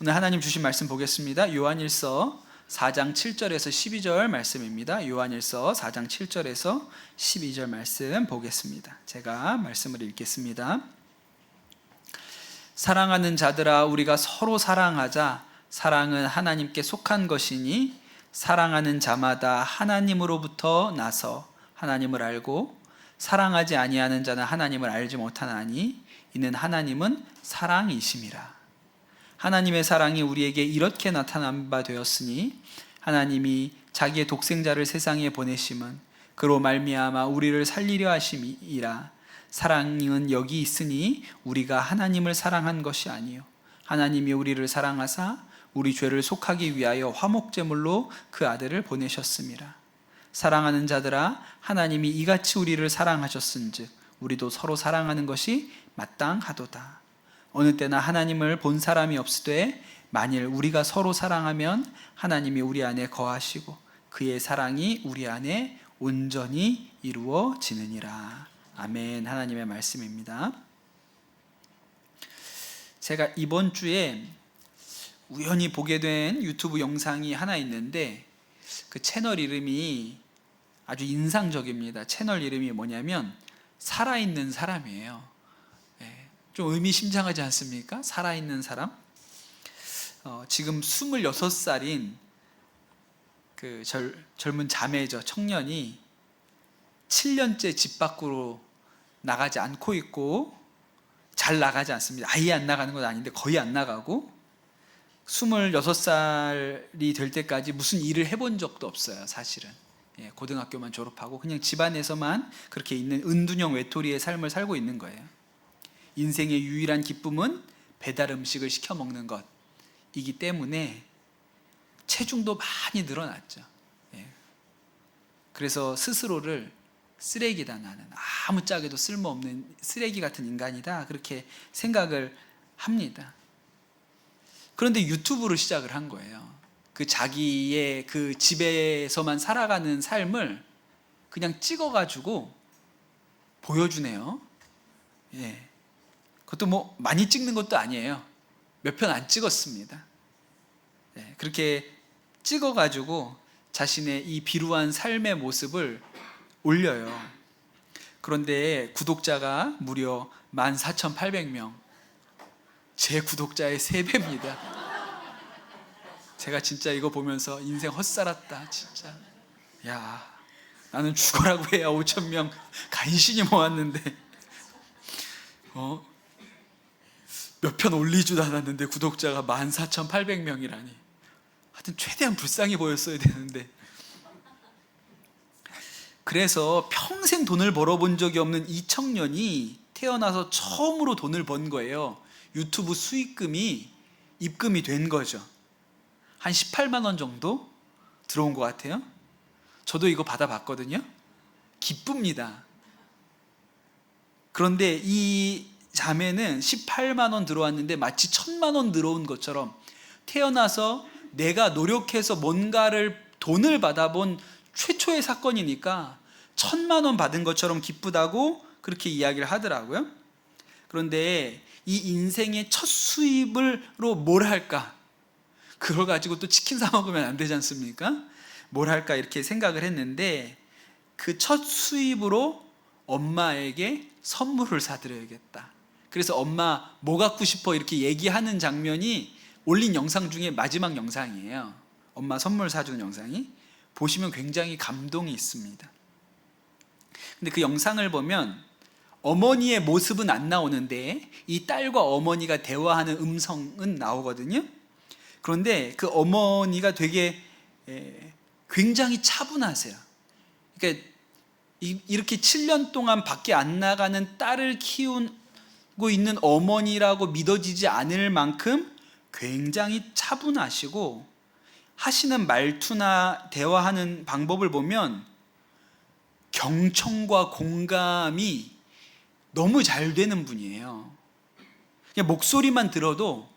오늘 하나님 주신 말씀 보겠습니다. 요한일서 4장 7절에서 12절 말씀입니다. 요한일서 4장 7절에서 12절 말씀 보겠습니다. 제가 말씀을 읽겠습니다. 사랑하는 자들아, 우리가 서로 사랑하자. 사랑은 하나님께 속한 것이니 사랑하는 자마다 하나님으로부터 나서 하나님을 알고 사랑하지 아니하는 자는 하나님을 알지 못하나니 이는 하나님은 사랑이심이라. 하나님의 사랑이 우리에게 이렇게 나타난 바 되었으니 하나님이 자기의 독생자를 세상에 보내심은 그로 말미암아 우리를 살리려 하심이라. 사랑은 여기 있으니 우리가 하나님을 사랑한 것이 아니요 하나님이 우리를 사랑하사 우리 죄를 속하기 위하여 화목제물로 그 아들을 보내셨음이라. 사랑하는 자들아, 하나님이 이같이 우리를 사랑하셨은즉 우리도 서로 사랑하는 것이 마땅하도다. 어느 때나 하나님을 본 사람이 없으되 만일 우리가 서로 사랑하면 하나님이 우리 안에 거하시고 그의 사랑이 우리 안에 온전히 이루어지느니라. 아멘. 하나님의 말씀입니다. 제가 이번 주에 우연히 보게 된 유튜브 영상이 하나 있는데 그 채널 이름이 아주 인상적입니다. 채널 이름이 뭐냐면 살아있는 사람이에요. 좀 의미심장하지 않습니까? 살아있는 사람. 지금 26살인 그 젊은 자매죠. 청년이 7년째 집 밖으로 나가지 않고 있고, 잘 나가지 않습니다. 아예 안 나가는 건 아닌데 거의 안 나가고, 26살이 될 때까지 무슨 일을 해본 적도 없어요. 사실은 고등학교만 졸업하고 그냥 집안에서만 그렇게 있는 은둔형 외톨이의 삶을 살고 있는 거예요. 인생의 유일한 기쁨은 배달 음식을 시켜 먹는 것이기 때문에 체중도 많이 늘어났죠. 그래서 스스로를 쓰레기다, 나는 아무짝에도 쓸모없는 쓰레기 같은 인간이다, 그렇게 생각을 합니다. 그런데 유튜브를 시작을 한 거예요. 그 자기의 그 집에서만 살아가는 삶을 그냥 찍어가지고 보여주네요. 그것도 뭐 많이 찍는 것도 아니에요. 몇 편 안 찍었습니다. 그렇게 찍어가지고 자신의 이 비루한 삶의 모습을 올려요. 그런데 구독자가 무려 14,800명, 제 구독자의 3배입니다. 제가 진짜 이거 보면서 인생 헛살았다, 진짜. 야, 나는 죽어라고 해야 5,000명 간신히 모았는데 몇 편 올리지도 않았는데 구독자가 14,800명이라니. 하여튼 최대한 불쌍히 보였어야 되는데. 그래서 평생 돈을 벌어본 적이 없는 이 청년이 태어나서 처음으로 돈을 번 거예요. 유튜브 수익금이 입금이 된 거죠. 한 18만 원 정도 들어온 것 같아요. 저도 이거 받아봤거든요. 기쁩니다. 그런데 이 자매는 18만 원 들어왔는데 마치 1,000만 원 들어온 것처럼, 태어나서 내가 노력해서 뭔가를 돈을 받아본 최초의 사건이니까 1,000만 원 받은 것처럼 기쁘다고 그렇게 이야기를 하더라고요. 그런데 이 인생의 첫 수입으로 뭘 할까? 그걸 가지고 또 치킨 사 먹으면 안 되지 않습니까? 뭘 할까 이렇게 생각을 했는데, 그 첫 수입으로 엄마에게 선물을 사드려야겠다. 그래서 엄마 뭐 갖고 싶어 이렇게 얘기하는 장면이 올린 영상 중에 마지막 영상이에요. 엄마 선물 사주는 영상이. 보시면 굉장히 감동이 있습니다. 근데 그 영상을 보면 어머니의 모습은 안 나오는데 이 딸과 어머니가 대화하는 음성은 나오거든요. 그런데 그 어머니가 되게 굉장히 차분하세요. 그러니까 이렇게 7년 동안 밖에 안 나가는 딸을 키우고 있는 어머니라고 믿어지지 않을 만큼 굉장히 차분하시고, 하시는 말투나 대화하는 방법을 보면 경청과 공감이 너무 잘 되는 분이에요. 그냥 목소리만 들어도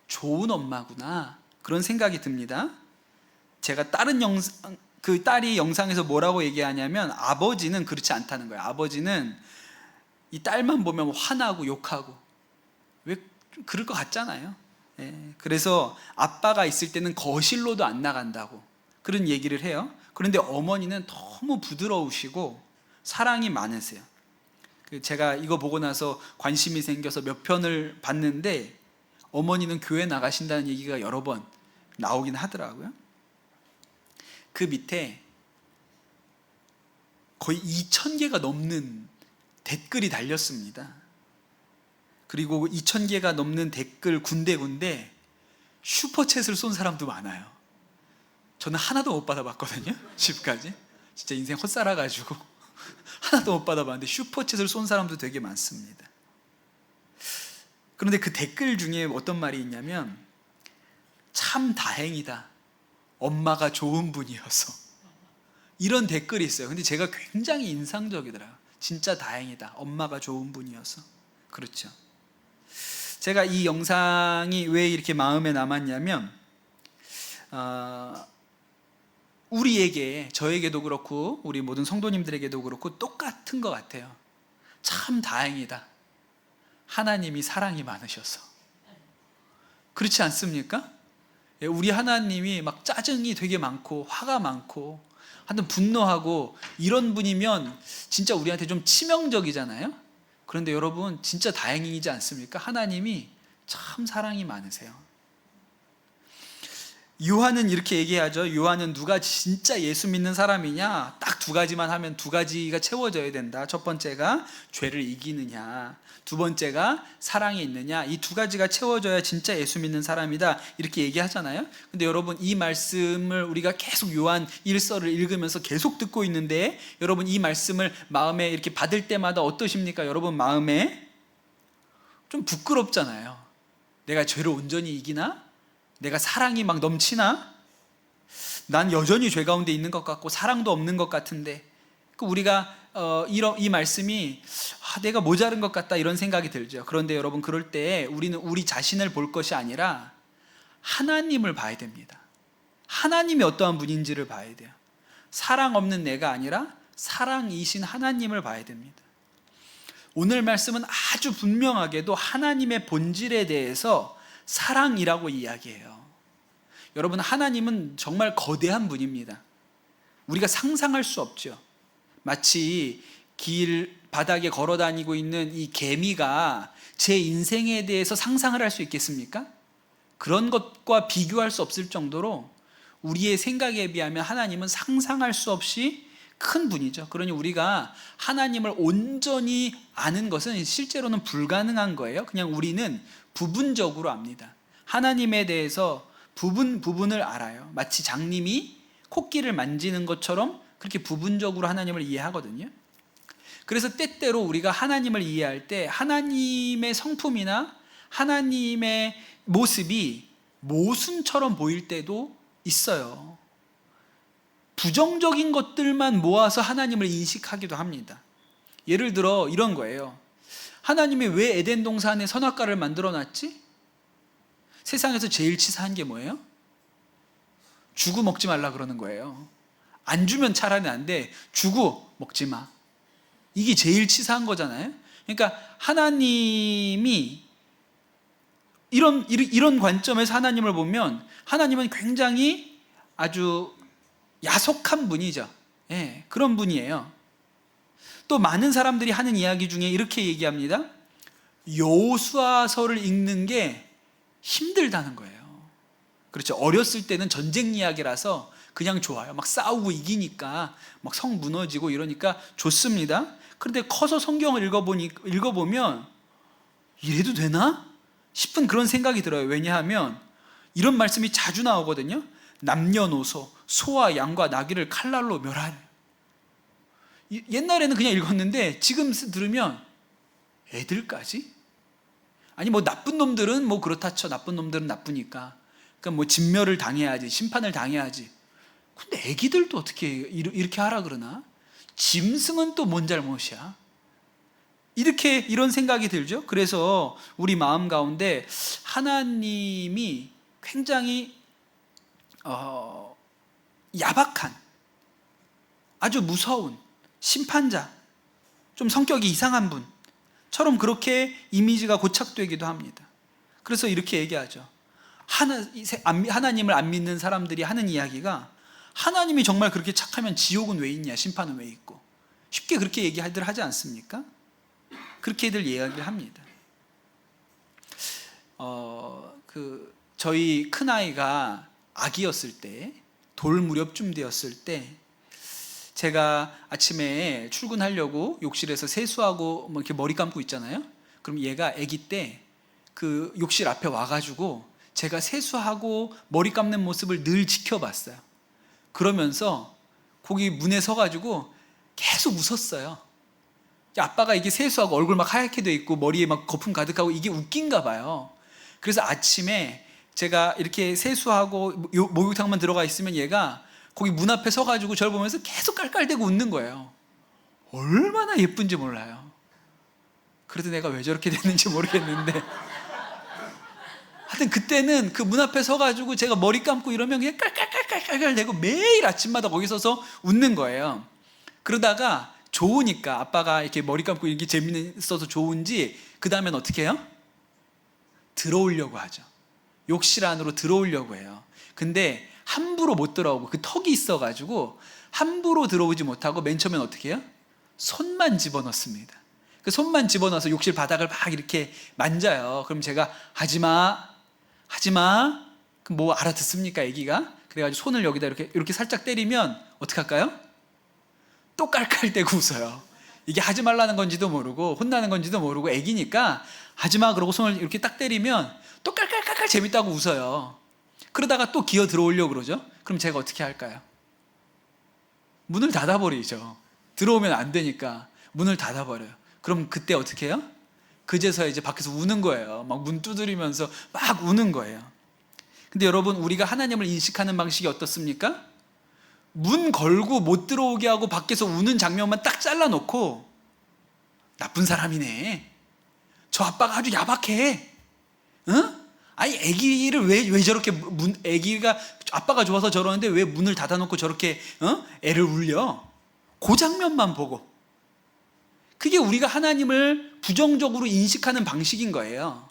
좋은 엄마구나, 그런 생각이 듭니다. 제가 다른 영상, 그 딸이 영상에서 뭐라고 얘기하냐면 아버지는 그렇지 않다는 거예요. 아버지는 이 딸만 보면 화나고 욕하고, 왜 그럴 것 같잖아요. 그래서 아빠가 있을 때는 거실로도 안 나간다고 그런 얘기를 해요. 그런데 어머니는 너무 부드러우시고 사랑이 많으세요. 제가 이거 보고 나서 관심이 생겨서 몇 편을 봤는데 어머니는 교회 나가신다는 얘기가 여러 번 나오긴 하더라고요. 그 밑에 거의 2,000개가 넘는 댓글이 달렸습니다. 그리고 2,000개가 넘는 댓글 군데군데 슈퍼챗을 쏜 사람도 많아요. 저는 하나도 못 받아봤거든요. 집까지 진짜 인생 헛살아가지고 하나도 못 받아봤는데 슈퍼챗을 쏜 사람도 되게 많습니다. 그런데 그 댓글 중에 어떤 말이 있냐면 참 다행이다, 엄마가 좋은 분이어서, 이런 댓글이 있어요. 근데 제가 굉장히 인상적이더라고요. 진짜 다행이다, 엄마가 좋은 분이어서. 그렇죠. 제가 이 영상이 왜 이렇게 마음에 남았냐면 우리에게, 저에게도 그렇고 우리 모든 성도님들에게도 그렇고 똑같은 것 같아요. 참 다행이다, 하나님이 사랑이 많으셔서. 그렇지 않습니까? 우리 하나님이 막 짜증이 되게 많고 화가 많고 하여튼 분노하고 이런 분이면 진짜 우리한테 좀 치명적이잖아요. 그런데 여러분 진짜 다행이지 않습니까? 하나님이 참 사랑이 많으세요. 요한은 이렇게 얘기하죠. 요한은 누가 진짜 예수 믿는 사람이냐, 딱 두 가지만 하면 두 가지가 채워져야 된다. 첫 번째가 죄를 이기느냐, 두 번째가 사랑이 있느냐, 이 두 가지가 채워져야 진짜 예수 믿는 사람이다, 이렇게 얘기하잖아요. 근데 여러분 이 말씀을 우리가 계속 요한 1서를 읽으면서 계속 듣고 있는데 여러분 이 말씀을 마음에 이렇게 받을 때마다 어떠십니까? 여러분 마음에 좀 부끄럽잖아요. 내가 죄를 온전히 이기나? 내가 사랑이 막 넘치나? 난 여전히 죄 가운데 있는 것 같고 사랑도 없는 것 같은데, 우리가 이 말씀이 내가 모자른 것 같다, 이런 생각이 들죠. 그런데 여러분 그럴 때 우리는 우리 자신을 볼 것이 아니라 하나님을 봐야 됩니다. 하나님이 어떠한 분인지를 봐야 돼요. 사랑 없는 내가 아니라 사랑이신 하나님을 봐야 됩니다. 오늘 말씀은 아주 분명하게도 하나님의 본질에 대해서 사랑이라고 이야기해요. 여러분 하나님은 정말 거대한 분입니다. 우리가 상상할 수 없죠. 마치 길 바닥에 걸어 다니고 있는 이 개미가 제 인생에 대해서 상상을 할 수 있겠습니까? 그런 것과 비교할 수 없을 정도로 우리의 생각에 비하면 하나님은 상상할 수 없이 큰 분이죠. 그러니 우리가 하나님을 온전히 아는 것은 실제로는 불가능한 거예요. 그냥 우리는 부분적으로 압니다. 하나님에 대해서 부분을 알아요. 마치 장님이 코끼리를 만지는 것처럼 그렇게 부분적으로 하나님을 이해하거든요. 그래서 때때로 우리가 하나님을 이해할 때 하나님의 성품이나 하나님의 모습이 모순처럼 보일 때도 있어요. 부정적인 것들만 모아서 하나님을 인식하기도 합니다. 예를 들어 이런 거예요. 하나님이 왜 에덴 동산에 선악과를 만들어 놨지? 세상에서 제일 치사한 게 뭐예요? 주고 먹지 말라 그러는 거예요. 안 주면 차라리 안 돼. 주고 먹지 마. 이게 제일 치사한 거잖아요. 그러니까 하나님이 이런 관점에서 하나님을 보면 하나님은 굉장히 아주 야속한 분이죠. 그런 분이에요. 또 많은 사람들이 하는 이야기 중에 이렇게 얘기합니다. 여호수아서를 읽는 게 힘들다는 거예요. 그렇죠. 어렸을 때는 전쟁 이야기라서 그냥 좋아요. 막 싸우고 이기니까 막 성 무너지고 이러니까 좋습니다. 그런데 커서 성경을 읽어보면 이래도 되나? 싶은 그런 생각이 들어요. 왜냐하면 이런 말씀이 자주 나오거든요. 남녀노소, 소와 양과 나귀를 칼날로 멸하려. 옛날에는 그냥 읽었는데 지금 들으면 애들까지? 아니 뭐 나쁜 놈들은 뭐 그렇다 쳐. 나쁜 놈들은 나쁘니까. 그러니까 뭐 진멸을 당해야지, 심판을 당해야지. 근데 애기들도 어떻게 이렇게 하라 그러나? 짐승은 또 뭔 잘못이야? 이런 생각이 들죠. 그래서 우리 마음 가운데 하나님이 굉장히 야박한, 아주 무서운 심판자, 좀 성격이 이상한 분처럼 그렇게 이미지가 고착되기도 합니다. 그래서 이렇게 얘기하죠. 하나님을 안 믿는 사람들이 하는 이야기가, 하나님이 정말 그렇게 착하면 지옥은 왜 있냐, 심판은 왜 있고, 쉽게 그렇게 얘기들 하지 않습니까? 그렇게들 이야기를 합니다. 저희 큰아이가 아기였을 때, 돌 무렵쯤 되었을 때, 제가 아침에 출근하려고 욕실에서 세수하고 뭐 이렇게 머리 감고 있잖아요. 그럼 얘가 아기 때 그 욕실 앞에 와가지고 제가 세수하고 머리 감는 모습을 늘 지켜봤어요. 그러면서 거기 문에 서가지고 계속 웃었어요. 아빠가 이게 세수하고 얼굴 막 하얗게 돼 있고 머리에 막 거품 가득하고 이게 웃긴가 봐요. 그래서 아침에 제가 이렇게 세수하고 목욕탕만 들어가 있으면 얘가 거기 문 앞에 서가지고 저를 보면서 계속 깔깔대고 웃는 거예요. 얼마나 예쁜지 몰라요. 그래도 내가 왜 저렇게 됐는지 모르겠는데, 하여튼 그때는 그 문 앞에 서가지고 제가 머리 감고 이러면 그냥 깔깔깔깔깔 대고 매일 아침마다 거기 서서 웃는 거예요. 그러다가 좋으니까, 아빠가 이렇게 머리 감고 이렇게 재밌어서 좋은지 그 다음엔 어떻게 해요? 들어오려고 하죠. 욕실 안으로 들어오려고 해요. 근데 함부로 못 들어오고, 그 턱이 있어가지고 함부로 들어오지 못하고 맨 처음엔 어떻게 해요? 손만 집어넣습니다. 그 손만 집어넣어서 욕실 바닥을 막 이렇게 만져요. 그럼 제가 하지마 그럼 뭐 알아듣습니까, 애기가? 그래가지고 손을 여기다 이렇게 살짝 때리면 어떻게 할까요? 또 깔깔대고 웃어요. 이게 하지 말라는 건지도 모르고 혼나는 건지도 모르고 애기니까 하지마 그러고 손을 이렇게 딱 때리면 또 깔깔깔깔 재밌다고 웃어요. 그러다가 또 기어 들어오려고 그러죠. 그럼 제가 어떻게 할까요? 문을 닫아버리죠. 들어오면 안 되니까 문을 닫아버려요. 그럼 그때 어떻게 해요? 그제서야 이제 밖에서 우는 거예요. 막 문 두드리면서 막 우는 거예요. 근데 여러분, 우리가 하나님을 인식하는 방식이 어떻습니까? 문 걸고 못 들어오게 하고 밖에서 우는 장면만 딱 잘라놓고, 나쁜 사람이네, 저 아빠가 아주 야박해, 응? 아니 애기를 왜 저렇게 애기가 아빠가 좋아서 저러는데 왜 문을 닫아놓고 저렇게 애를 울려? 그 장면만 보고, 그게 우리가 하나님을 부정적으로 인식하는 방식인 거예요.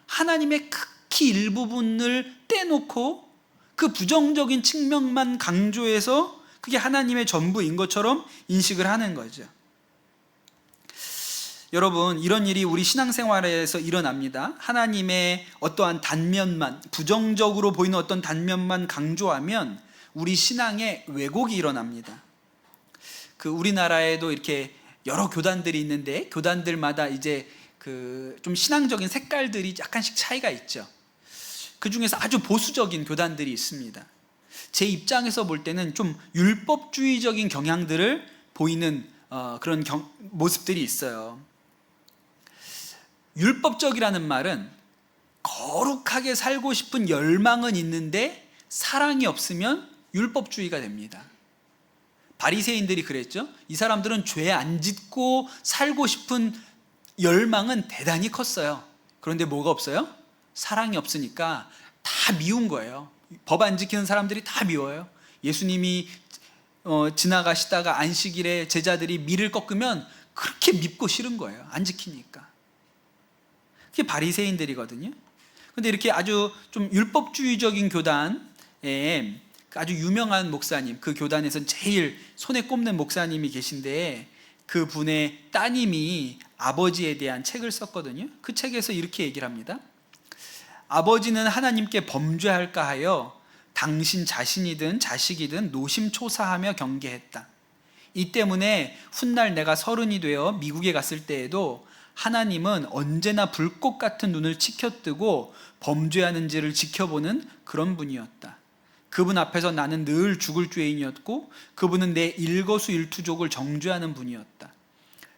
하나님의 극히 일부분을 떼놓고 그 부정적인 측면만 강조해서 그게 하나님의 전부인 것처럼 인식을 하는 거죠. 여러분, 이런 일이 우리 신앙생활에서 일어납니다. 하나님의 어떠한 단면만, 부정적으로 보이는 어떤 단면만 강조하면 우리 신앙에 왜곡이 일어납니다. 우리나라에도 이렇게 여러 교단들이 있는데, 교단들마다 이제 좀 신앙적인 색깔들이 약간씩 차이가 있죠. 그 중에서 아주 보수적인 교단들이 있습니다. 제 입장에서 볼 때는 좀 율법주의적인 경향들을 보이는 그런 모습들이 있어요. 율법적이라는 말은 거룩하게 살고 싶은 열망은 있는데 사랑이 없으면 율법주의가 됩니다. 바리새인들이 그랬죠. 이 사람들은 죄 안 짓고 살고 싶은 열망은 대단히 컸어요. 그런데 뭐가 없어요? 사랑이 없으니까 다 미운 거예요. 법 안 지키는 사람들이 다 미워요. 예수님이 지나가시다가 안식일에 제자들이 밀을 꺾으면 그렇게 밉고 싫은 거예요. 안 지키니까. 그게 바리새인들이거든요. 그런데 이렇게 아주 좀 율법주의적인 교단에 아주 유명한 목사님, 그 교단에서 제일 손에 꼽는 목사님이 계신데, 그 분의 따님이 아버지에 대한 책을 썼거든요. 그 책에서 이렇게 얘기를 합니다. 아버지는 하나님께 범죄할까 하여 당신 자신이든 자식이든 노심초사하며 경계했다. 이 때문에 훗날 내가 30이 되어 미국에 갔을 때에도 하나님은 언제나 불꽃 같은 눈을 치켜뜨고 범죄하는지를 지켜보는 그런 분이었다. 그분 앞에서 나는 늘 죽을 죄인이었고 그분은 내 일거수일투족을 정죄하는 분이었다.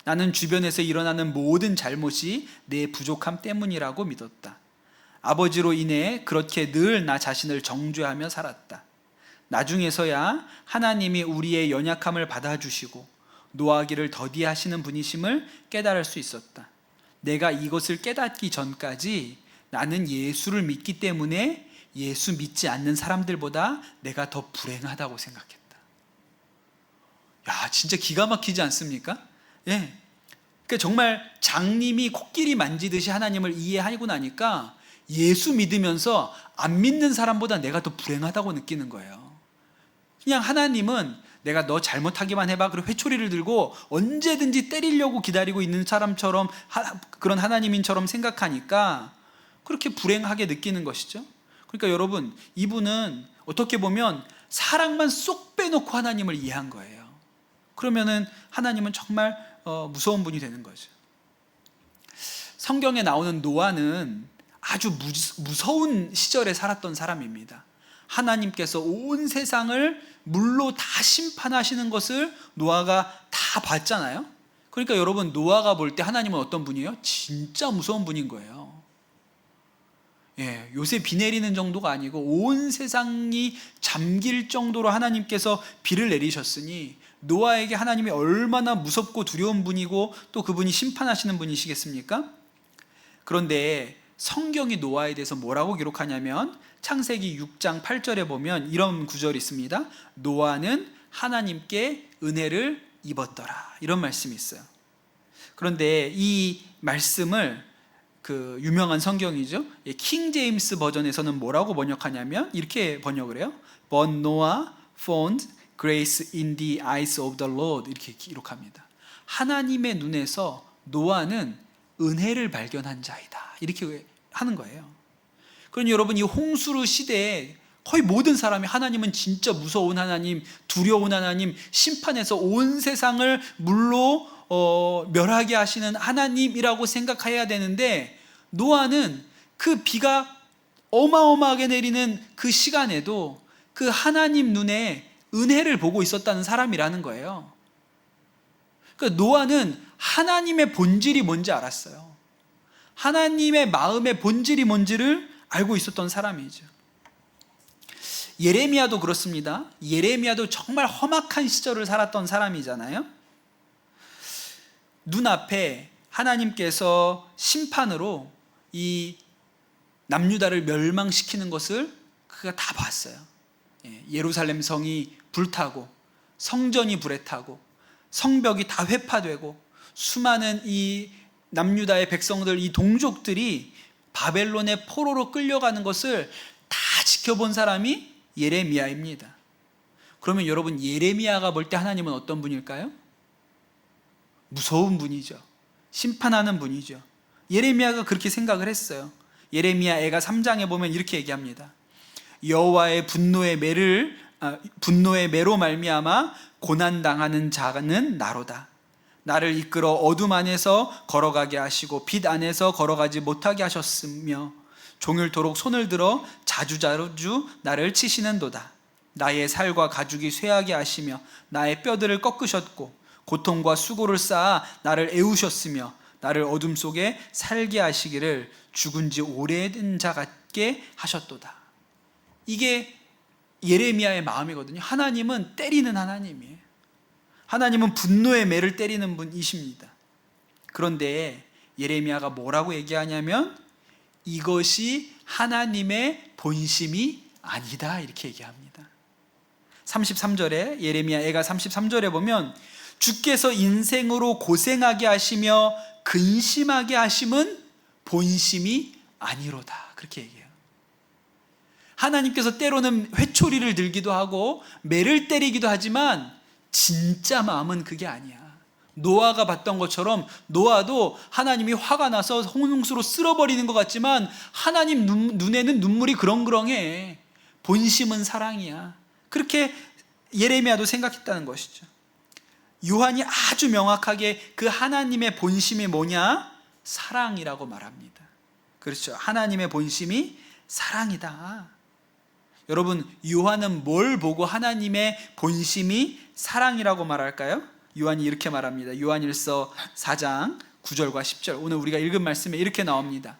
나는 주변에서 일어나는 모든 잘못이 내 부족함 때문이라고 믿었다. 아버지로 인해 그렇게 늘 나 자신을 정죄하며 살았다. 나중에서야 하나님이 우리의 연약함을 받아주시고 노하기를 더디하시는 분이심을 깨달을 수 있었다. 내가 이것을 깨닫기 전까지 나는 예수를 믿기 때문에 예수 믿지 않는 사람들보다 내가 더 불행하다고 생각했다. 야, 진짜 기가 막히지 않습니까? 예. 그러니까 정말 장님이 코끼리 만지듯이 하나님을 이해하고 나니까 예수 믿으면서 안 믿는 사람보다 내가 더 불행하다고 느끼는 거예요. 그냥 하나님은 내가 너 잘못하기만 해봐, 그리고 회초리를 들고 언제든지 때리려고 기다리고 있는 사람처럼, 그런 하나님인처럼 생각하니까 그렇게 불행하게 느끼는 것이죠. 그러니까 여러분, 이분은 어떻게 보면 사랑만 쏙 빼놓고 하나님을 이해한 거예요. 그러면은 하나님은 정말 무서운 분이 되는 거죠. 성경에 나오는 노아는 아주 무서운 시절에 살았던 사람입니다. 하나님께서 온 세상을 물로 다 심판하시는 것을 노아가 다 봤잖아요. 그러니까 여러분, 노아가 볼 때 하나님은 어떤 분이에요? 진짜 무서운 분인 거예요. 요새 비 내리는 정도가 아니고 온 세상이 잠길 정도로 하나님께서 비를 내리셨으니 노아에게 하나님이 얼마나 무섭고 두려운 분이고 또 그분이 심판하시는 분이시겠습니까? 그런데 성경이 노아에 대해서 뭐라고 기록하냐면 창세기 6장 8절에 보면 이런 구절이 있습니다. 노아는 하나님께 은혜를 입었더라, 이런 말씀이 있어요. 그런데 이 말씀을 그 유명한 성경이죠, 킹 제임스 버전에서는 뭐라고 번역하냐면 이렇게 번역을 해요. But Noah found grace in the eyes of the Lord, 이렇게 기록합니다. 하나님의 눈에서 노아는 은혜를 발견한 자이다, 이렇게 하는 거예요. 그러니 여러분, 이 홍수르 시대에 거의 모든 사람이 하나님은 진짜 무서운 하나님, 두려운 하나님, 심판해서 온 세상을 물로 멸하게 하시는 하나님이라고 생각해야 되는데, 노아는 그 비가 어마어마하게 내리는 그 시간에도 그 하나님 눈에 은혜를 보고 있었다는 사람이라는 거예요. 그러니까 노아는 하나님의 본질이 뭔지 알았어요. 하나님의 마음의 본질이 뭔지를 알고 있었던 사람이죠. 예레미야도 그렇습니다. 예레미야도 정말 험악한 시절을 살았던 사람이잖아요. 눈앞에 하나님께서 심판으로 이 남유다를 멸망시키는 것을 그가 다 봤어요. 예루살렘 성이 불타고 성전이 불에 타고 성벽이 다 회파되고 수많은 이 남유다의 백성들, 이 동족들이 바벨론의 포로로 끌려가는 것을 다 지켜본 사람이 예레미야입니다. 그러면 여러분, 예레미야가 볼 때 하나님은 어떤 분일까요? 무서운 분이죠. 심판하는 분이죠. 예레미야가 그렇게 생각을 했어요. 예레미야 애가 3장에 보면 이렇게 얘기합니다. 여호와의 분노의 매로 말미암아 고난당하는 자는 나로다. 나를 이끌어 어둠 안에서 걸어가게 하시고 빛 안에서 걸어가지 못하게 하셨으며 종일토록 손을 들어 자주자주 나를 치시는도다. 나의 살과 가죽이 쇠하게 하시며 나의 뼈들을 꺾으셨고 고통과 수고를 쌓아 나를 애우셨으며 나를 어둠 속에 살게 하시기를 죽은 지 오래된 자 같게 하셨도다. 이게 예레미야의 마음이거든요. 하나님은 때리는 하나님이에요. 하나님은 분노의 매를 때리는 분이십니다. 그런데 예레미야가 뭐라고 얘기하냐면 이것이 하나님의 본심이 아니다, 이렇게 얘기합니다. 33절에 예레미야 애가 33절에 보면 주께서 인생으로 고생하게 하시며 근심하게 하심은 본심이 아니로다, 그렇게 얘기해요. 하나님께서 때로는 회초리를 들기도 하고 매를 때리기도 하지만 진짜 마음은 그게 아니야. 노아가 봤던 것처럼 노아도 하나님이 화가 나서 홍수로 쓸어버리는 것 같지만 하나님 눈에는 눈물이 그렁그렁해. 본심은 사랑이야. 그렇게 예레미야도 생각했다는 것이죠. 요한이 아주 명확하게 그 하나님의 본심이 뭐냐? 사랑이라고 말합니다. 그렇죠. 하나님의 본심이 사랑이다. 여러분, 요한은 뭘 보고 하나님의 본심이 사랑이라고 말할까요? 요한이 이렇게 말합니다. 요한일서 4장 9절과 10절, 오늘 우리가 읽은 말씀에 이렇게 나옵니다.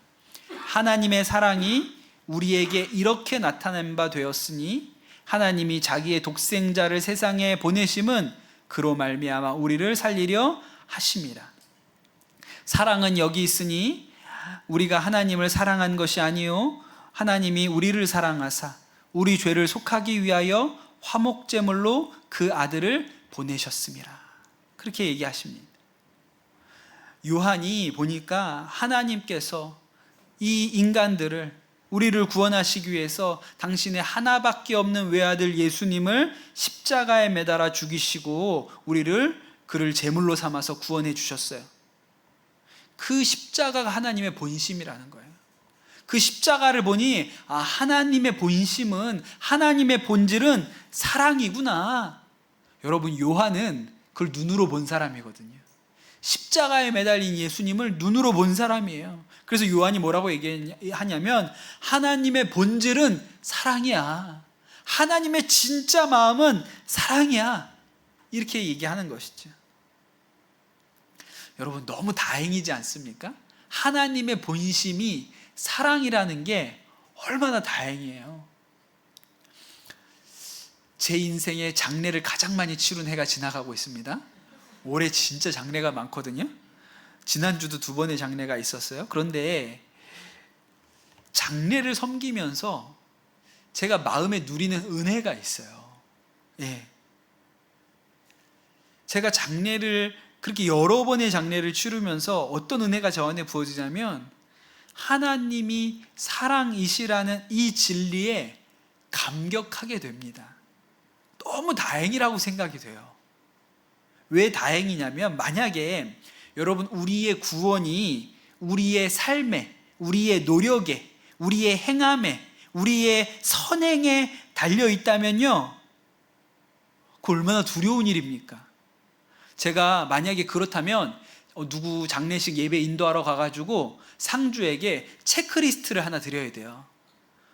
하나님의 사랑이 우리에게 이렇게 나타낸 바 되었으니 하나님이 자기의 독생자를 세상에 보내심은 그로 말미암아 우리를 살리려 하심이라. 사랑은 여기 있으니 우리가 하나님을 사랑한 것이 아니요 하나님이 우리를 사랑하사 우리 죄를 속하기 위하여 화목제물로 그 아들을 보내셨음이라. 그렇게 얘기하십니다. 요한이 보니까 하나님께서 이 인간들을, 우리를 구원하시기 위해서 당신의 하나밖에 없는 외아들 예수님을 십자가에 매달아 죽이시고 그를 제물로 삼아서 구원해 주셨어요. 그 십자가가 하나님의 본심이라는 거예요. 그 십자가를 보니 하나님의 본심은, 하나님의 본질은 사랑이구나. 여러분, 요한은 그걸 눈으로 본 사람이거든요. 십자가에 매달린 예수님을 눈으로 본 사람이에요. 그래서 요한이 뭐라고 얘기하냐면 하나님의 본질은 사랑이야. 하나님의 진짜 마음은 사랑이야. 이렇게 얘기하는 것이죠. 여러분, 너무 다행이지 않습니까? 하나님의 본심이 사랑이라는 게 얼마나 다행이에요. 제 인생에 장례를 가장 많이 치른 해가 지나가고 있습니다. 올해 진짜 장례가 많거든요. 지난주도 2번의 장례가 있었어요. 그런데 장례를 섬기면서 제가 마음에 누리는 은혜가 있어요. 예. 제가 장례를, 그렇게 여러 번의 장례를 치르면서 어떤 은혜가 저 안에 부어지냐면 하나님이 사랑이시라는 이 진리에 감격하게 됩니다. 너무 다행이라고 생각이 돼요. 왜 다행이냐면, 만약에 여러분, 우리의 구원이 우리의 삶에, 우리의 노력에, 우리의 행함에, 우리의 선행에 달려 있다면요, 그 얼마나 두려운 일입니까? 제가 만약에 그렇다면 누구 장례식 예배 인도하러 가가지고 상주에게 체크리스트를 하나 드려야 돼요.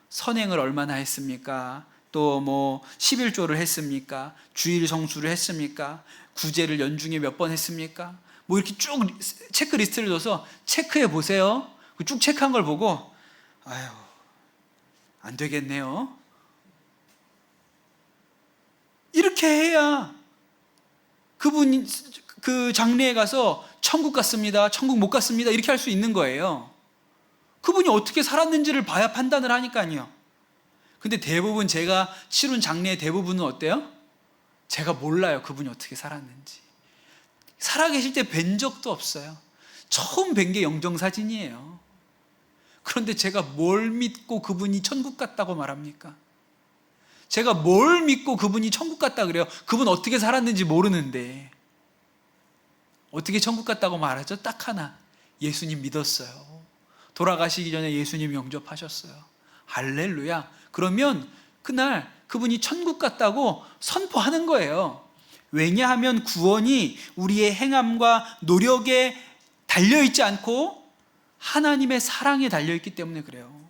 선행을 얼마나 했습니까? 또 뭐 11조를 했습니까? 주일 성수를 했습니까? 구제를 연중에 몇 번 했습니까? 뭐 이렇게 쭉 체크리스트를 줘서 체크해 보세요. 쭉 체크한 걸 보고 아유, 안 되겠네요. 이렇게 해야 그분이 그 장례에 가서 천국 갔습니다, 천국 못 갔습니다, 이렇게 할 수 있는 거예요. 그분이 어떻게 살았는지를 봐야 판단을 하니까요. 근데 대부분 제가 치룬 장례의 대부분은 어때요? 제가 몰라요, 그분이 어떻게 살았는지. 살아계실 때 뵌 적도 없어요. 처음 뵌 게 영정사진이에요. 그런데 제가 뭘 믿고 그분이 천국 갔다고 말합니까? 제가 뭘 믿고 그분이 천국 갔다 그래요? 그분 어떻게 살았는지 모르는데 어떻게 천국 갔다고 말하죠? 딱 하나, 예수님 믿었어요. 돌아가시기 전에 예수님 영접하셨어요. 할렐루야. 그러면 그날 그분이 천국 갔다고 선포하는 거예요. 왜냐하면 구원이 우리의 행함과 노력에 달려있지 않고 하나님의 사랑에 달려있기 때문에 그래요.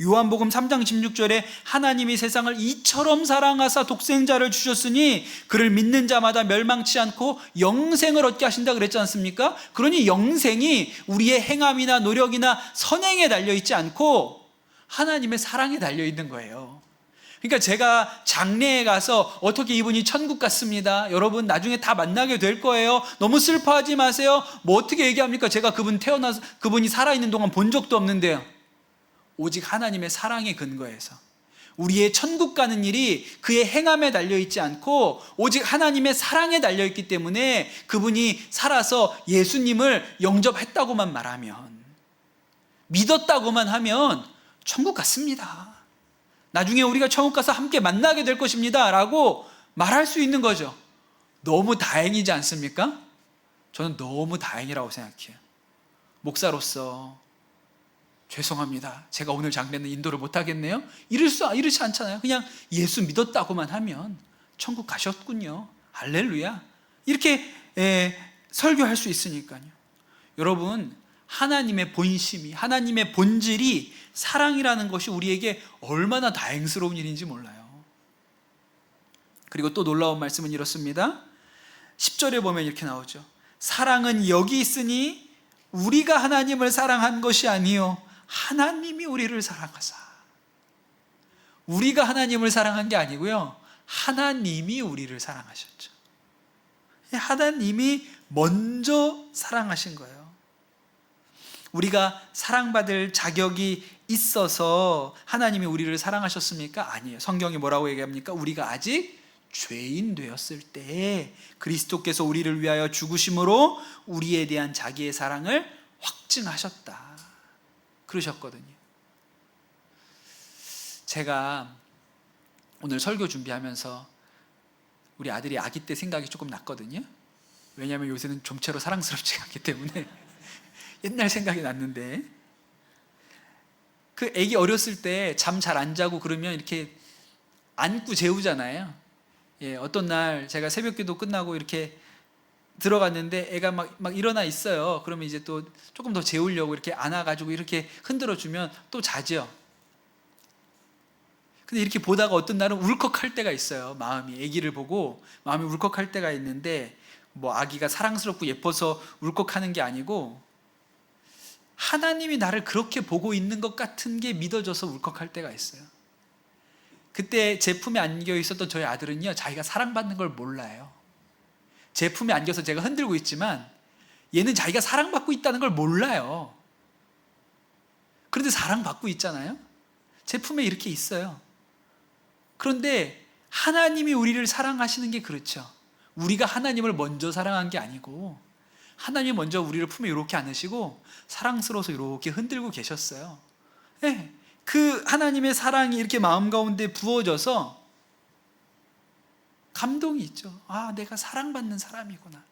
요한복음 3장 16절에 하나님이 세상을 이처럼 사랑하사 독생자를 주셨으니 그를 믿는 자마다 멸망치 않고 영생을 얻게 하신다 그랬지 않습니까? 그러니 영생이 우리의 행함이나 노력이나 선행에 달려있지 않고 하나님의 사랑에 달려있는 거예요. 그러니까 제가 장례에 가서 어떻게 이분이 천국 갔습니다, 여러분 나중에 다 만나게 될 거예요, 너무 슬퍼하지 마세요, 뭐 어떻게 얘기합니까? 제가 그분이 살아있는 동안 본 적도 없는데요. 오직 하나님의 사랑의 근거에서 우리의 천국 가는 일이 그의 행함에 달려있지 않고 오직 하나님의 사랑에 달려있기 때문에 그분이 살아서 예수님을 영접했다고만 말하면, 믿었다고만 하면 천국 갔습니다, 나중에 우리가 천국 가서 함께 만나게 될 것입니다 라고 말할 수 있는 거죠. 너무 다행이지 않습니까? 저는 너무 다행이라고 생각해요. 목사로서 죄송합니다, 제가 오늘 장례는 인도를 못하겠네요, 이러지 않잖아요. 그냥 예수 믿었다고만 하면 천국 가셨군요, 할렐루야, 이렇게 설교할 수 있으니까요. 여러분, 하나님의 본심이, 하나님의 본질이 사랑이라는 것이 우리에게 얼마나 다행스러운 일인지 몰라요. 그리고 또 놀라운 말씀은 이렇습니다. 10절에 보면 이렇게 나오죠. 사랑은 여기 있으니 우리가 하나님을 사랑한 것이 아니요 하나님이 우리를 사랑하사. 우리가 하나님을 사랑한 게 아니고요, 하나님이 우리를 사랑하셨죠. 하나님이 먼저 사랑하신 거예요. 우리가 사랑받을 자격이 있어서 하나님이 우리를 사랑하셨습니까? 아니에요. 성경이 뭐라고 얘기합니까? 우리가 아직 죄인 되었을 때 그리스도께서 우리를 위하여 죽으심으로 우리에 대한 자기의 사랑을 확증하셨다. 그러셨거든요. 제가 오늘 설교 준비하면서 우리 아들이 아기 때 생각이 조금 났거든요. 왜냐하면 요새는 좀채로 사랑스럽지 않기 때문에 옛날 생각이 났는데, 그 아기 어렸을 때 잠 잘 안 자고 그러면 이렇게 안고 재우잖아요. 어떤 날 제가 새벽기도 끝나고 이렇게 들어갔는데 애가 막 일어나 있어요. 그러면 이제 또 조금 더 재우려고 이렇게 안아가지고 이렇게 흔들어주면 또 자죠. 근데 이렇게 보다가 어떤 날은 울컥할 때가 있어요. 마음이, 아기를 보고 마음이 울컥할 때가 있는데, 뭐 아기가 사랑스럽고 예뻐서 울컥하는 게 아니고 하나님이 나를 그렇게 보고 있는 것 같은 게 믿어져서 울컥할 때가 있어요. 그때 제 품에 안겨 있었던 저희 아들은요, 자기가 사랑받는 걸 몰라요. 제 품에 안겨서 제가 흔들고 있지만 얘는 자기가 사랑받고 있다는 걸 몰라요. 그런데 사랑받고 있잖아요. 제 품에 이렇게 있어요. 그런데 하나님이 우리를 사랑하시는 게 그렇죠. 우리가 하나님을 먼저 사랑한 게 아니고 하나님이 먼저 우리를 품에 이렇게 안으시고 사랑스러워서 이렇게 흔들고 계셨어요. 네, 그 하나님의 사랑이 이렇게 마음 가운데 부어져서 감동이 있죠. 아, 내가 사랑받는 사람이구나.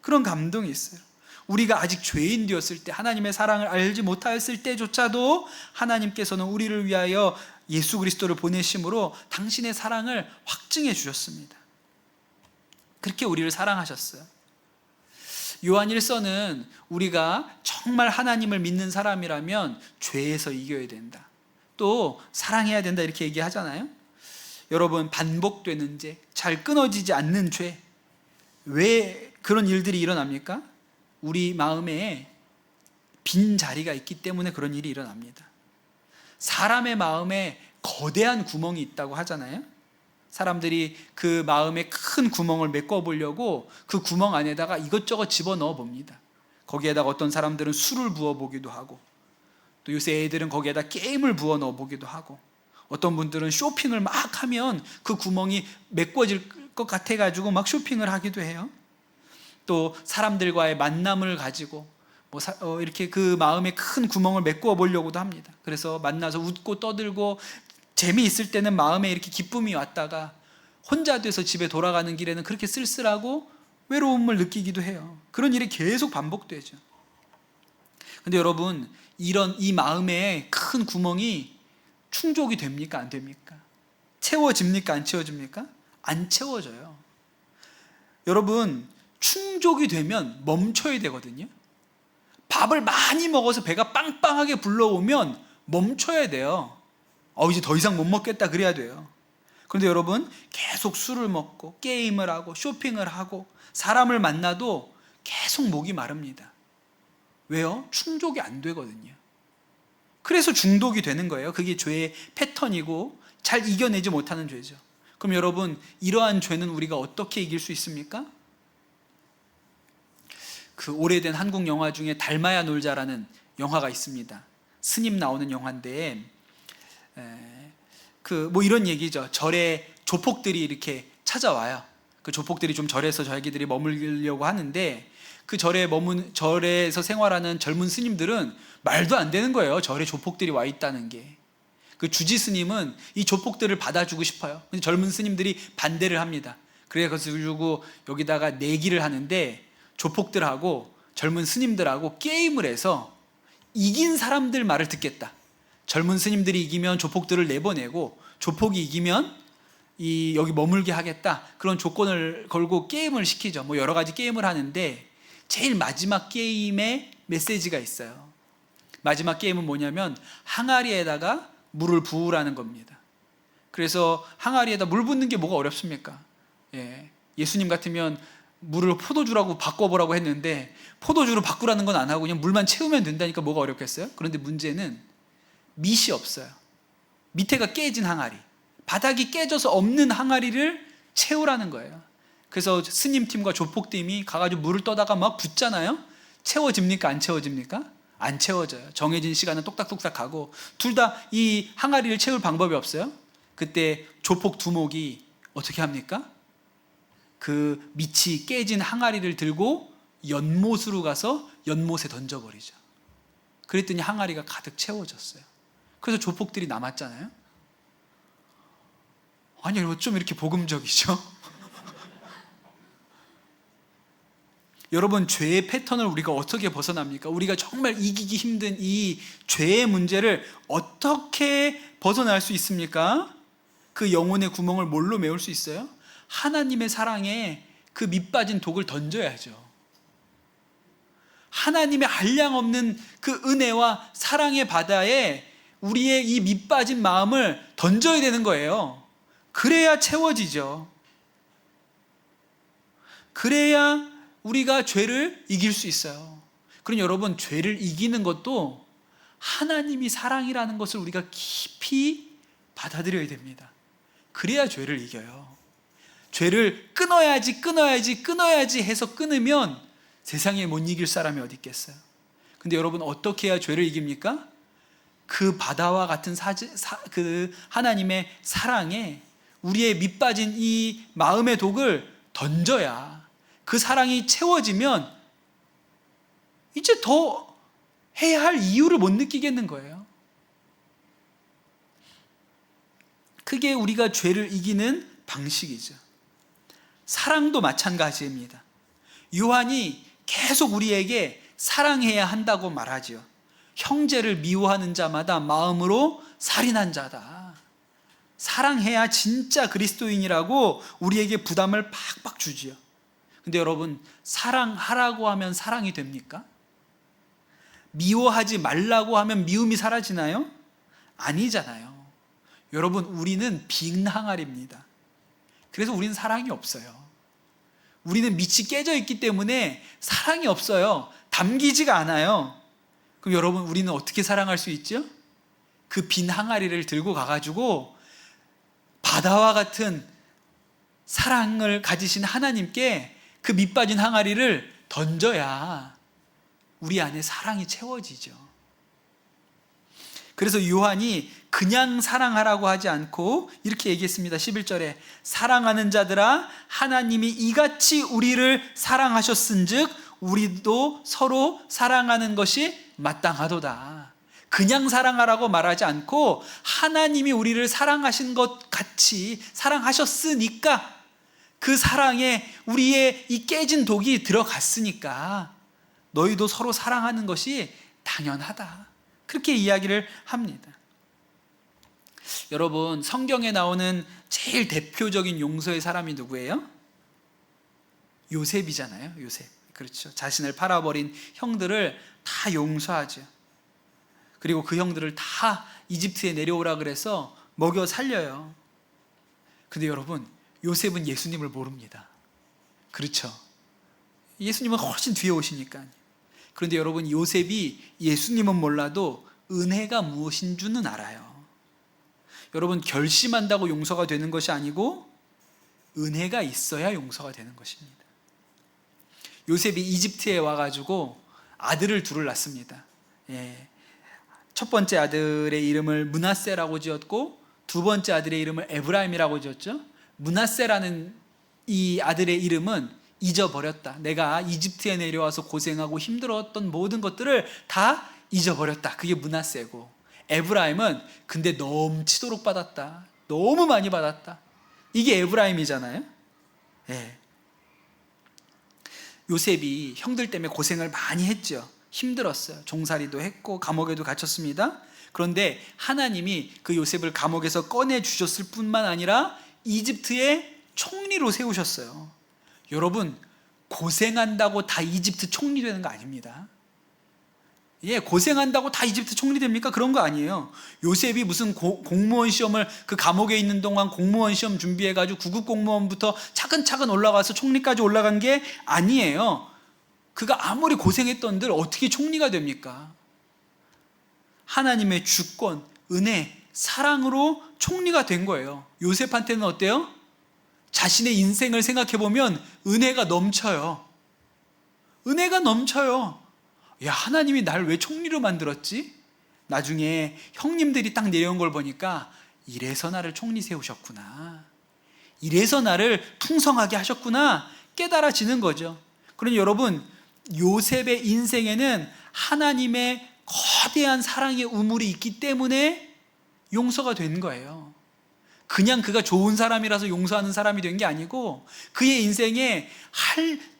그런 감동이 있어요. 우리가 아직 죄인 되었을 때, 하나님의 사랑을 알지 못하였을 때조차도 하나님께서는 우리를 위하여 예수 그리스도를 보내심으로 당신의 사랑을 확증해 주셨습니다. 그렇게 우리를 사랑하셨어요. 요한 1서는 우리가 정말 하나님을 믿는 사람이라면 죄에서 이겨야 된다, 또 사랑해야 된다, 이렇게 얘기하잖아요. 여러분, 반복되는 죄, 잘 끊어지지 않는 죄, 왜 그런 일들이 일어납니까? 우리 마음에 빈 자리가 있기 때문에 그런 일이 일어납니다. 사람의 마음에 거대한 구멍이 있다고 하잖아요. 사람들이 그 마음에 큰 구멍을 메꿔보려고 그 구멍 안에다가 이것저것 집어넣어 봅니다. 거기에다가 어떤 사람들은 술을 부어보기도 하고, 또 요새 애들은 거기에다 게임을 부어 넣어 보기도 하고, 어떤 분들은 쇼핑을 막 하면 그 구멍이 메꿔질 것 같아가지고 막 쇼핑을 하기도 해요. 또 사람들과의 만남을 가지고 이렇게 그 마음에 큰 구멍을 메꾸어 보려고도 합니다. 그래서 만나서 웃고 떠들고 재미있을 때는 마음에 이렇게 기쁨이 왔다가 혼자 돼서 집에 돌아가는 길에는 그렇게 쓸쓸하고 외로움을 느끼기도 해요. 그런 일이 계속 반복되죠. 근데 여러분, 이 마음에 큰 구멍이 충족이 됩니까? 안 됩니까? 채워집니까? 안 채워집니까? 안 채워져요. 여러분, 충족이 되면 멈춰야 되거든요. 밥을 많이 먹어서 배가 빵빵하게 불러오면 멈춰야 돼요. 이제 더 이상 못 먹겠다, 그래야 돼요. 그런데 여러분, 계속 술을 먹고 게임을 하고 쇼핑을 하고 사람을 만나도 계속 목이 마릅니다. 왜요? 충족이 안 되거든요. 그래서 중독이 되는 거예요. 그게 죄의 패턴이고 잘 이겨내지 못하는 죄죠. 그럼 여러분, 이러한 죄는 우리가 어떻게 이길 수 있습니까? 그 오래된 한국 영화 중에 달마야 놀자라는 영화가 있습니다. 스님 나오는 영화인데, 이런 얘기죠. 절에 조폭들이 이렇게 찾아와요. 그 조폭들이 좀 절에서 자기들이 머물려고 하는데, 그 절에서 생활하는 젊은 스님들은 말도 안 되는 거예요. 절에 조폭들이 와 있다는 게. 그 주지 스님은 이 조폭들을 받아주고 싶어요. 근데 젊은 스님들이 반대를 합니다. 그래가지고 여기다가 내기를 하는데, 조폭들하고 젊은 스님들하고 게임을 해서 이긴 사람들 말을 듣겠다. 젊은 스님들이 이기면 조폭들을 내보내고, 조폭이 이기면 여기 머물게 하겠다, 그런 조건을 걸고 게임을 시키죠. 여러 가지 게임을 하는데 제일 마지막 게임에 메시지가 있어요. 마지막 게임은 뭐냐면 항아리에다가 물을 부으라는 겁니다. 그래서 항아리에다 물 붓는 게 뭐가 어렵습니까? 예수님 같으면 물을 포도주라고 바꿔보라고 했는데 포도주로 바꾸라는 건 안 하고 그냥 물만 채우면 된다니까 뭐가 어렵겠어요? 그런데 문제는 밑이 없어요. 밑에가 깨진 항아리, 바닥이 깨져서 없는 항아리를 채우라는 거예요. 그래서 스님팀과 조폭팀이 가가지고 물을 떠다가 막 붓잖아요. 채워집니까? 안 채워집니까? 안 채워져요. 정해진 시간은 똑딱똑딱 가고 둘 다 이 항아리를 채울 방법이 없어요. 그때 조폭 두목이 어떻게 합니까? 그 밑이 깨진 항아리를 들고 연못으로 가서 연못에 던져버리죠. 그랬더니 항아리가 가득 채워졌어요. 그래서 조폭들이 남았잖아요. 아니, 여러분, 좀 이렇게 복음적이죠? 여러분, 죄의 패턴을 우리가 어떻게 벗어납니까? 우리가 정말 이기기 힘든 이 죄의 문제를 어떻게 벗어날 수 있습니까? 그 영혼의 구멍을 뭘로 메울 수 있어요? 하나님의 사랑에 그 밑빠진 독을 던져야죠. 하나님의 한량없는 그 은혜와 사랑의 바다에 우리의 이 밑빠진 마음을 던져야 되는 거예요. 그래야 채워지죠. 그래야 우리가 죄를 이길 수 있어요. 그럼 여러분, 죄를 이기는 것도 하나님이 사랑이라는 것을 우리가 깊이 받아들여야 됩니다. 그래야 죄를 이겨요. 죄를 끊어야지 해서 끊으면 세상에 못 이길 사람이 어디 있겠어요. 근데 여러분, 어떻게 해야 죄를 이깁니까? 그 바다와 같은 그 하나님의 사랑에 우리의 밑빠진 이 마음의 독을 던져야 그 사랑이 채워지면 이제 더 해야 할 이유를 못 느끼겠는 거예요. 그게 우리가 죄를 이기는 방식이죠. 사랑도 마찬가지입니다. 요한이 계속 우리에게 사랑해야 한다고 말하죠. 형제를 미워하는 자마다 마음으로 살인한 자다. 사랑해야 진짜 그리스도인이라고 우리에게 부담을 팍팍 주지요. 근데 여러분, 사랑하라고 하면 사랑이 됩니까? 미워하지 말라고 하면 미움이 사라지나요? 아니잖아요. 여러분, 우리는 빈 항아리입니다. 그래서 우리는 사랑이 없어요. 우리는 밑이 깨져 있기 때문에 사랑이 없어요. 담기지가 않아요. 그럼 여러분, 우리는 어떻게 사랑할 수 있죠? 그 빈 항아리를 들고 가가지고 바다와 같은 사랑을 가지신 하나님께 그 밑빠진 항아리를 던져야 우리 안에 사랑이 채워지죠. 그래서 요한이 그냥 사랑하라고 하지 않고 이렇게 얘기했습니다. 11절에 사랑하는 자들아, 하나님이 이같이 우리를 사랑하셨은즉 우리도 서로 사랑하는 것이 마땅하도다. 그냥 사랑하라고 말하지 않고 하나님이 우리를 사랑하신 것 같이 사랑하셨으니까, 그 사랑에 우리의 이 깨진 독이 들어갔으니까 너희도 서로 사랑하는 것이 당연하다. 그렇게 이야기를 합니다. 여러분, 성경에 나오는 제일 대표적인 용서의 사람이 누구예요? 요셉이잖아요. 요셉. 그렇죠. 자신을 팔아버린 형들을 다 용서하죠. 그리고 그 형들을 다 이집트에 내려오라 그래서 먹여 살려요. 근데 여러분, 요셉은 예수님을 모릅니다. 그렇죠. 예수님은 훨씬 뒤에 오시니까. 그런데 여러분, 요셉이 예수님은 몰라도 은혜가 무엇인 줄은 알아요. 여러분, 결심한다고 용서가 되는 것이 아니고 은혜가 있어야 용서가 되는 것입니다. 요셉이 이집트에 와가지고 아들을 둘을 낳습니다. 첫 번째 아들의 이름을 므낫세라고 지었고 두 번째 아들의 이름을 에브라임이라고 지었죠. 므낫세라는 이 아들의 이름은 잊어버렸다. 내가 이집트에 내려와서 고생하고 힘들었던 모든 것들을 다 잊어버렸다. 그게 므낫세고, 에브라임은 근데 넘치도록 받았다. 너무 많이 받았다. 이게 에브라임이잖아요. 요셉이 형들 때문에 고생을 많이 했죠. 힘들었어요. 종살이도 했고 감옥에도 갇혔습니다. 그런데 하나님이 그 요셉을 감옥에서 꺼내 주셨을 뿐만 아니라 이집트의 총리로 세우셨어요. 여러분, 고생한다고 다 이집트 총리 되는 거 아닙니다. 고생한다고 다 이집트 총리 됩니까? 그런 거 아니에요. 요셉이 무슨 공무원 시험을 그 감옥에 있는 동안 공무원 시험 준비해가지고 구급 공무원부터 차근차근 올라가서 총리까지 올라간 게 아니에요. 그가 아무리 고생했던들 어떻게 총리가 됩니까? 하나님의 주권, 은혜, 사랑으로 총리가 된 거예요. 요셉한테는 어때요? 자신의 인생을 생각해보면 은혜가 넘쳐요. 은혜가 넘쳐요. 야, 하나님이 날 왜 총리로 만들었지? 나중에 형님들이 딱 내려온 걸 보니까 이래서 나를 총리 세우셨구나, 이래서 나를 풍성하게 하셨구나 깨달아지는 거죠. 그러니 여러분, 요셉의 인생에는 하나님의 거대한 사랑의 우물이 있기 때문에 용서가 된 거예요. 그냥 그가 좋은 사람이라서 용서하는 사람이 된 게 아니고 그의 인생에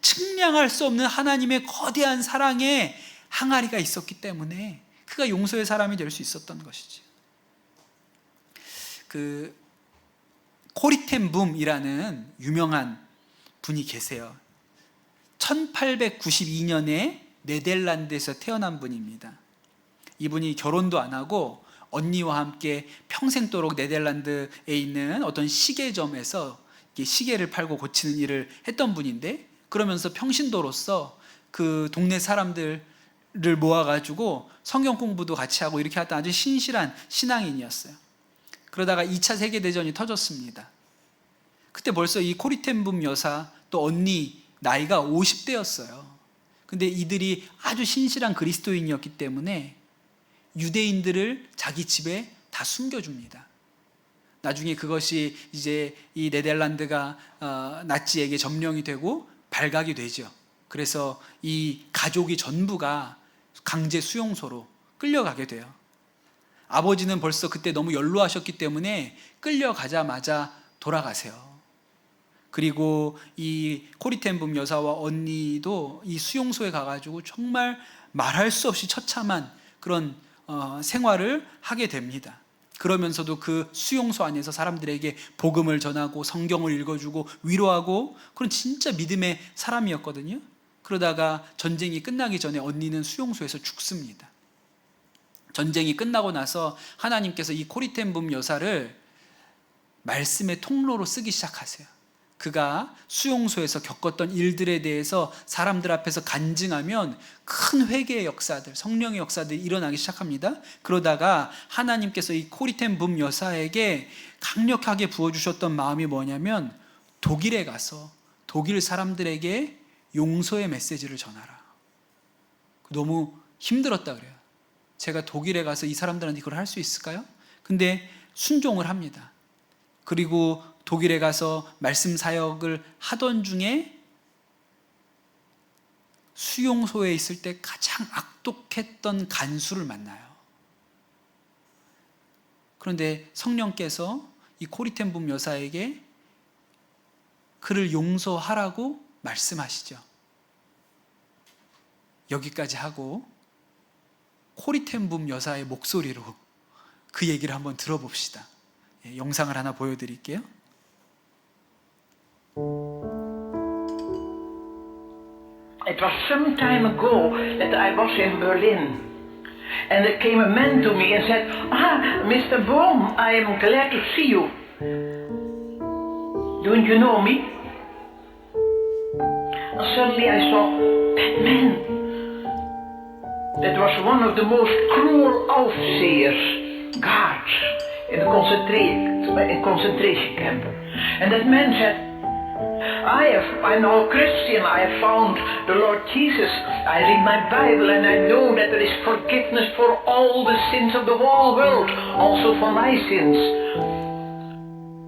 측량할 수 없는 하나님의 거대한 사랑의 항아리가 있었기 때문에 그가 용서의 사람이 될 수 있었던 것이지. 그 코리텐붐이라는 유명한 분이 계세요. 1892년에 네덜란드에서 태어난 분입니다. 이분이 결혼도 안 하고 언니와 함께 평생도록 네덜란드에 있는 어떤 시계점에서 시계를 팔고 고치는 일을 했던 분인데, 그러면서 평신도로서 그 동네 사람들을 모아가지고 성경 공부도 같이 하고 이렇게 하던 아주 신실한 신앙인이었어요. 그러다가 2차 세계대전이 터졌습니다. 그때 벌써 이 코리텐붐 여사 또 언니 나이가 50대였어요. 근데 이들이 아주 신실한 그리스도인이었기 때문에 유대인들을 자기 집에 다 숨겨줍니다. 나중에 그것이 이제 이 네덜란드가 나치에게 점령이 되고 발각이 되죠. 그래서 이 가족이 전부가 강제 수용소로 끌려가게 돼요. 아버지는 벌써 그때 너무 연로하셨기 때문에 끌려가자마자 돌아가세요. 그리고 이 코리텐붐 여사와 언니도 이 수용소에 가가지고 정말 말할 수 없이 처참한 그런 생활을 하게 됩니다. 그러면서도 그 수용소 안에서 사람들에게 복음을 전하고 성경을 읽어주고 위로하고 그런 진짜 믿음의 사람이었거든요. 그러다가 전쟁이 끝나기 전에 언니는 수용소에서 죽습니다. 전쟁이 끝나고 나서 하나님께서 이 코리텐붐 여사를 말씀의 통로로 쓰기 시작하세요. 그가 수용소에서 겪었던 일들에 대해서 사람들 앞에서 간증하면 큰 회개의 역사들, 성령의 역사들이 일어나기 시작합니다. 그러다가 하나님께서 이 코리텐붐 여사에게 강력하게 부어주셨던 마음이 뭐냐면 독일에 가서 독일 사람들에게 용서의 메시지를 전하라. 너무 힘들었다 그래요. 제가 독일에 가서 이 사람들한테 그걸 할 수 있을까요? 근데 순종을 합니다. 그리고 독일에 가서 말씀 사역을 하던 중에 수용소에 있을 때 가장 악독했던 간수를 만나요. 그런데 성령께서 이 코리텐붐 여사에게 그를 용서하라고 말씀하시죠. 여기까지 하고 코리텐붐 여사의 목소리로 그 얘기를 한번 들어봅시다. 영상을 하나 보여드릴게요. It was some time ago that I was in Berlin, and there came a man to me and said, Mr. Bohm, I am glad to see you. Don't you know me? And suddenly I saw that man. That was one of the most cruel overseers, guards, in the concentration camp. And that man said, I'm now a Christian, I have found the Lord Jesus. I read my Bible and I know that there is forgiveness for all the sins of the whole world, also for my sins.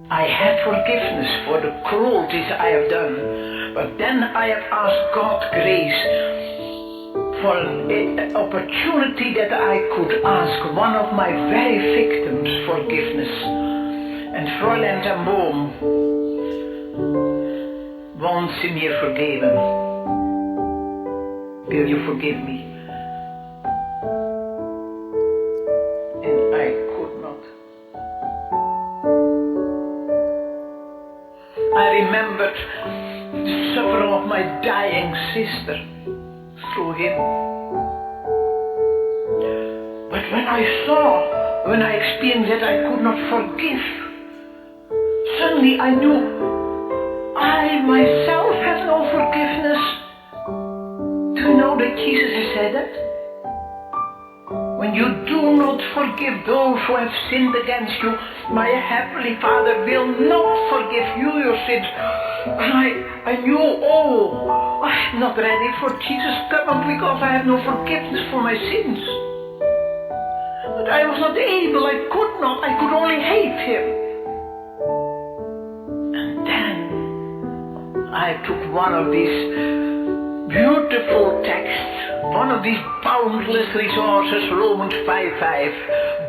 I had forgiveness for the cruelties I have done, but then I have asked God grace for an opportunity that I could ask one of my very victims forgiveness. And Fräulein ten Boom wants me forgiven. Will you forgive me? And I could not. I remembered the suffering of my dying sister through him. But when I experienced that I could not forgive, suddenly I knew I myself have no forgiveness. Do you know that Jesus has said that? When you do not forgive those who have sinned against you, my heavenly Father will not forgive you your sins. And I knew, I'm not ready for Jesus coming because I have no forgiveness for my sins. But I was not able, I could only hate him. And then I took one of these beautiful texts one of these boundless resources, Romans 5:5.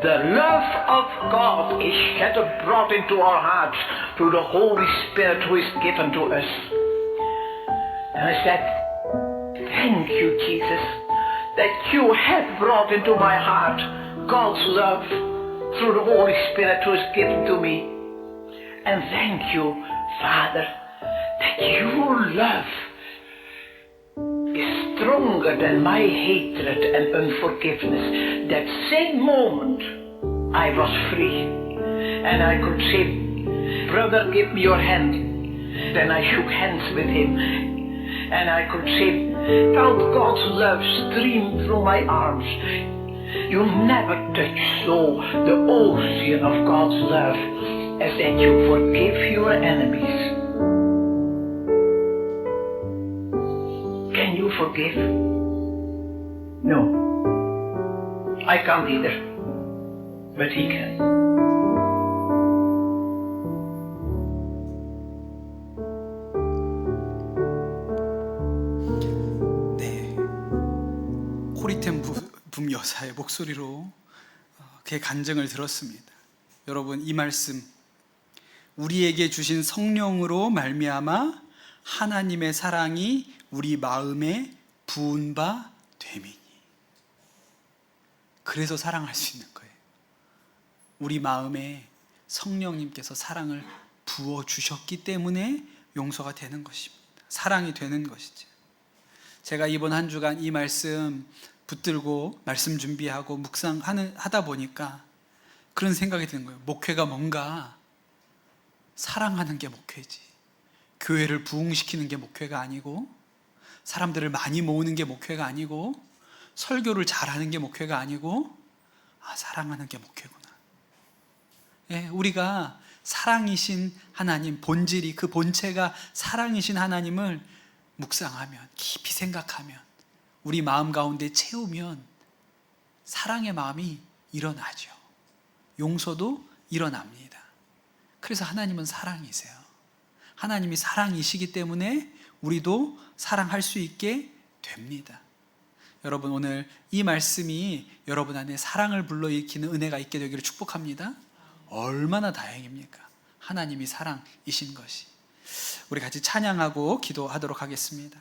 The love of God is shed abroad into our hearts through the Holy Spirit who is given to us. And I said, thank you, Jesus, that you have brought into my heart God's love through the Holy Spirit who is given to me. And thank you, Father, that your love is stronger than my hatred and unforgiveness. That same moment I was free and I could say, brother, give me your hand. Then I shook hands with him and I could say, felt God's love stream through my arms. You never touch so the ocean of God's love as that you forgive your enemies. Can you forgive? No. I can't either. But he can. 네, 코리텐 붐 여사의 목소리로 그의 간증을 들었습니다. 여러분, 이 말씀, 우리에게 주신 성령으로 말미암아 하나님의 사랑이 우리 마음에 부은 바 됨이니. 그래서 사랑할 수 있는 거예요. 우리 마음에 성령님께서 사랑을 부어 주셨기 때문에 용서가 되는 것입니다. 사랑이 되는 것이죠. 제가 이번 한 주간 이 말씀 붙들고 말씀 준비하고 묵상하다 보니까 그런 생각이 드는 거예요. 목회가 뭔가 사랑하는 게 목회지, 교회를 부흥시키는 게 목회가 아니고, 사람들을 많이 모으는 게 목회가 아니고, 설교를 잘하는 게 목회가 아니고, 사랑하는 게 목회구나. 예, 우리가 사랑이신 하나님, 본질이, 그 본체가 사랑이신 하나님을 묵상하면, 깊이 생각하면, 우리 마음 가운데 채우면 사랑의 마음이 일어나죠. 용서도 일어납니다. 그래서 하나님은 사랑이세요. 하나님이 사랑이시기 때문에 우리도 사랑할 수 있게 됩니다. 여러분, 오늘 이 말씀이 여러분 안에 사랑을 불러일으키는 은혜가 있게 되기를 축복합니다. 얼마나 다행입니까? 하나님이 사랑이신 것이. 우리 같이 찬양하고 기도하도록 하겠습니다.